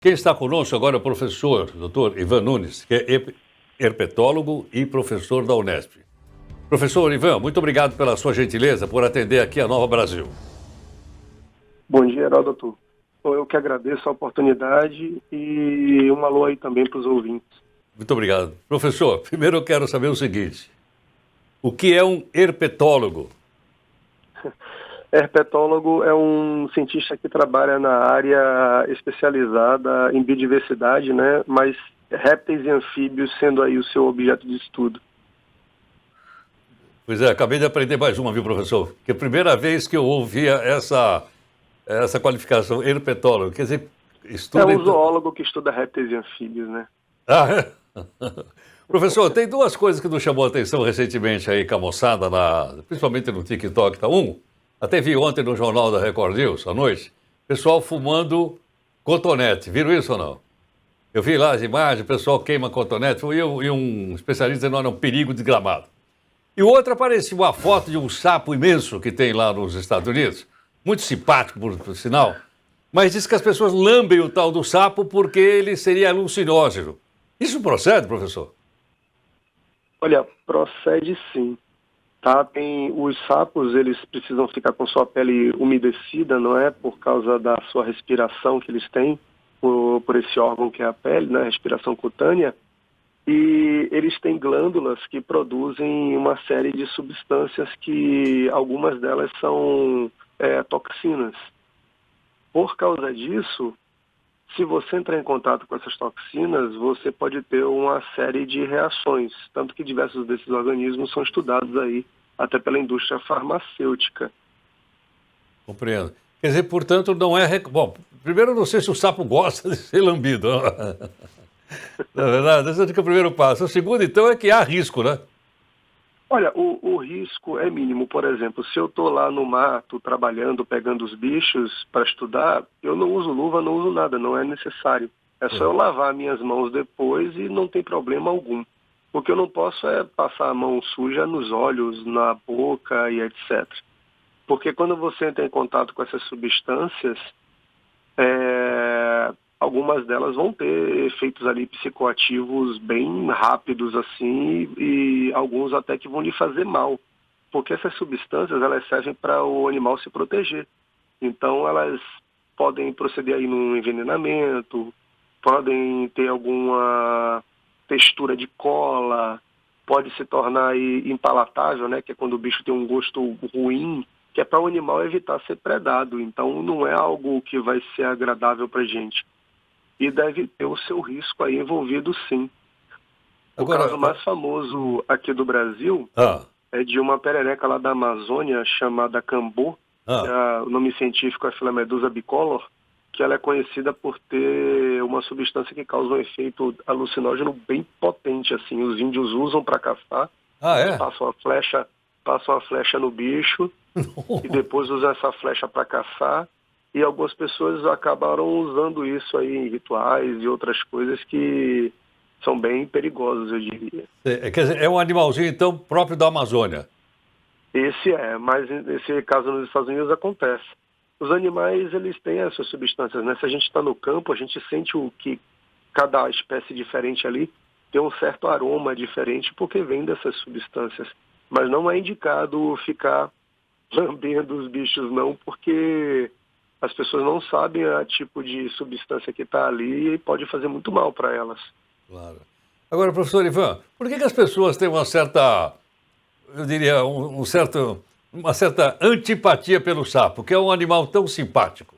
Quem está conosco agora é o professor, doutor Ivan Nunes, que é herpetólogo e professor da Unesp. Professor Ivan, muito obrigado pela sua gentileza por atender aqui a Nova Brasil. Bom dia, Heródoto. Eu que agradeço a oportunidade e um alô aí também para os ouvintes. Muito obrigado. Professor, primeiro eu quero saber o seguinte: o que é um herpetólogo? Herpetólogo é um cientista que trabalha na área especializada em biodiversidade, né? Mas répteis e anfíbios sendo aí o seu objeto de estudo. Pois é, acabei de aprender mais uma, viu, professor? Que é a primeira vez que eu ouvia essa qualificação, herpetólogo. Quer dizer, É estuda... um zoólogo que estuda répteis e anfíbios, né? Ah, é? Professor, tem duas coisas que nos chamou a atenção recentemente aí com a moçada, principalmente no TikTok, tá? Até vi ontem no Jornal da Record News, à noite, pessoal fumando cotonete. Viram isso ou não? Eu vi lá as imagens, o pessoal queima cotonete, e um especialista dizendo, olha, é um perigo desgramado. E o outro apareceu uma foto de um sapo imenso que tem lá nos Estados Unidos, muito simpático, por sinal, mas diz que as pessoas lambem o tal do sapo porque ele seria alucinógeno. Isso procede, professor? Olha, procede sim. Tá? Os sapos, eles precisam ficar com sua pele umedecida, não é? Por causa da sua respiração que eles têm, por esse órgão que é a pele, né? Respiração cutânea. E eles têm glândulas que produzem uma série de substâncias que algumas delas são toxinas. Por causa disso, se você entrar em contato com essas toxinas, você pode ter uma série de reações, tanto que diversos desses organismos são estudados aí até pela indústria farmacêutica. Compreendo. Quer dizer, portanto, não é... Bom, primeiro eu não sei se o sapo gosta de ser lambido. Na verdade, esse é o primeiro passo. O segundo, então, é que há risco, né? Olha, o risco é mínimo. Por exemplo, se eu estou lá no mato trabalhando, pegando os bichos para estudar, eu não uso luva, não uso nada, não é necessário. É só eu lavar minhas mãos depois e não tem problema algum. O que eu não posso é passar a mão suja nos olhos, na boca e etc. Porque quando você entra em contato com essas substâncias, algumas delas vão ter efeitos ali psicoativos bem rápidos assim e alguns até que vão lhe fazer mal. Porque essas substâncias elas servem para o animal se proteger. Então elas podem proceder aí num envenenamento, podem ter alguma textura de cola, pode se tornar aí impalatável, né, que é quando o bicho tem um gosto ruim, que é para o animal evitar ser predado. Então não é algo que vai ser agradável para a gente. E deve ter o seu risco aí envolvido, sim. O Agora... caso mais famoso aqui do Brasil Ah, é de uma perereca lá da Amazônia chamada cambô, ah. o nome científico é Filamedusa bicolor, que ela é conhecida por ter uma substância que causa um efeito alucinógeno bem potente, assim. Os índios usam para caçar, Ah, eles é? passam a flecha no bicho e depois usam essa flecha para caçar. E algumas pessoas acabaram usando isso aí em rituais e outras coisas que são bem perigosas, eu diria. Quer dizer, é um animalzinho, então, próprio da Amazônia. Mas nesse caso nos Estados Unidos acontece. Os animais, eles têm essas substâncias, né? Se a gente está no campo, a gente sente o que cada espécie diferente ali tem um certo aroma diferente porque vem dessas substâncias. Mas não é indicado ficar lambendo os bichos, não, porque as pessoas não sabem o tipo de substância que está ali e pode fazer muito mal para elas. Claro. Agora, professor Ivan, por que as pessoas têm uma certa, eu diria, uma certa antipatia pelo sapo, que é um animal tão simpático?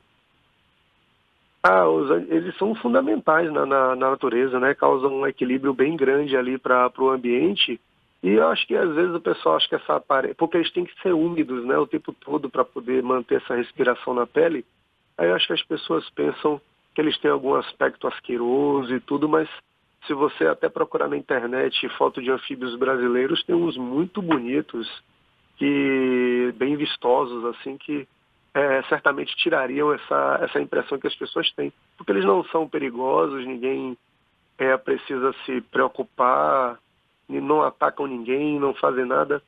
Eles são fundamentais na natureza, né? Causam um equilíbrio bem grande ali para o ambiente. E eu acho que às vezes o pessoal acha que essa aparência, porque eles têm que ser úmidos, né, o tempo todo para poder manter essa respiração na pele. Aí eu acho que as pessoas pensam que eles têm algum aspecto asqueroso e tudo, mas se você até procurar na internet foto de anfíbios brasileiros, tem uns muito bonitos, que bem vistosos, assim, que certamente tirariam essa impressão que as pessoas têm. Porque eles não são perigosos, ninguém precisa se preocupar, e não atacam ninguém, não fazem nada,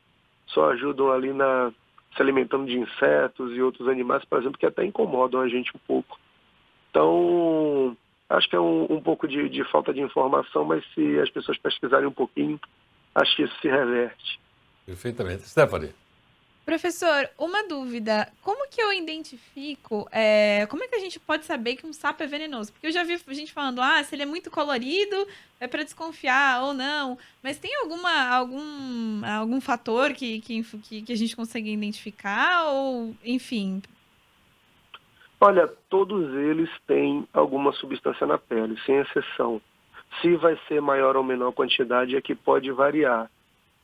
só ajudam ali se alimentando de insetos e outros animais, por exemplo, que até incomodam a gente um pouco. Então, Acho que é um pouco de falta de informação, mas se as pessoas pesquisarem um pouquinho, acho que isso se reverte. Perfeitamente. Stephanie. Professor, uma dúvida. Como que eu identifico, como é que a gente pode saber que um sapo é venenoso? Porque eu já vi gente falando, se ele é muito colorido, é para desconfiar ou não. Mas tem algum fator que a gente consegue identificar? Ou, enfim. Olha, todos eles têm alguma substância na pele, sem exceção. Se vai ser maior ou menor quantidade é que pode variar.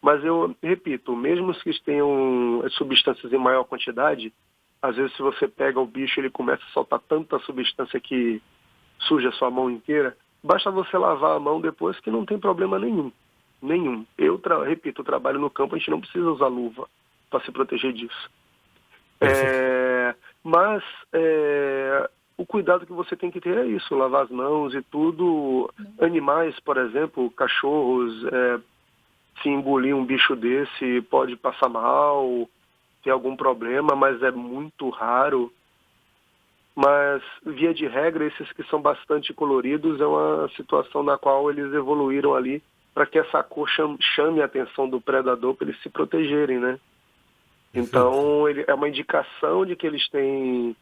Mas eu repito, mesmo os que tenham substâncias em maior quantidade, às vezes se você pega o bicho ele começa a soltar tanta substância que suja a sua mão inteira, basta você lavar a mão depois que não tem problema nenhum. Nenhum. Repito, eu trabalho no campo, a gente não precisa usar luva para se proteger disso. Mas o cuidado que você tem que ter é isso, lavar as mãos e tudo. Animais, por exemplo, cachorros, se engolir um bicho desse pode passar mal, ter algum problema, mas é muito raro. Mas, via de regra, esses que são bastante coloridos é uma situação na qual eles evoluíram ali para que essa cor chame a atenção do predador para eles se protegerem, né? Então, é uma indicação de que eles têm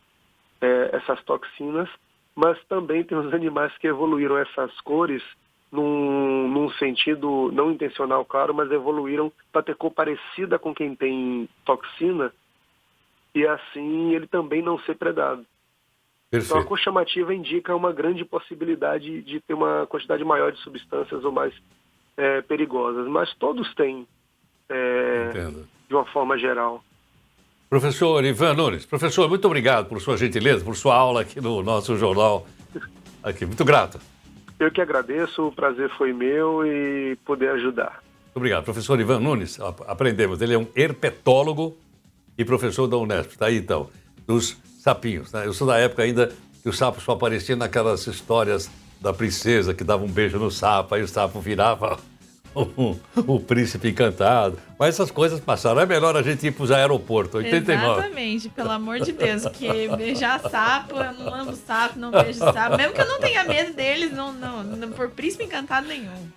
essas toxinas, mas também tem os animais que evoluíram essas cores num sentido não intencional, claro, mas evoluíram para ter cor parecida com quem tem toxina e assim ele também não ser predado. Perfeito. Então a cor chamativa indica uma grande possibilidade de ter uma quantidade maior de substâncias ou mais perigosas, mas todos têm de uma forma geral. Professor Ivan Nunes, professor, muito obrigado por sua gentileza, por sua aula aqui no nosso jornal. Aqui, muito grato. Eu que agradeço, o prazer foi meu e poder ajudar. Muito obrigado. Professor Ivan Nunes, aprendemos, ele é um herpetólogo e professor da Unesp. Está aí então, dos sapinhos. Né? Eu sou da época ainda que o sapo só aparecia naquelas histórias da princesa que dava um beijo no sapo, aí o sapo virava o príncipe encantado. Mas essas coisas passaram. É melhor a gente ir para o aeroporto, 89. Exatamente, pelo amor de Deus, porque beijar sapo, eu não amo sapo, não beijo sapo. Mesmo que eu não tenha medo deles, não por príncipe encantado nenhum.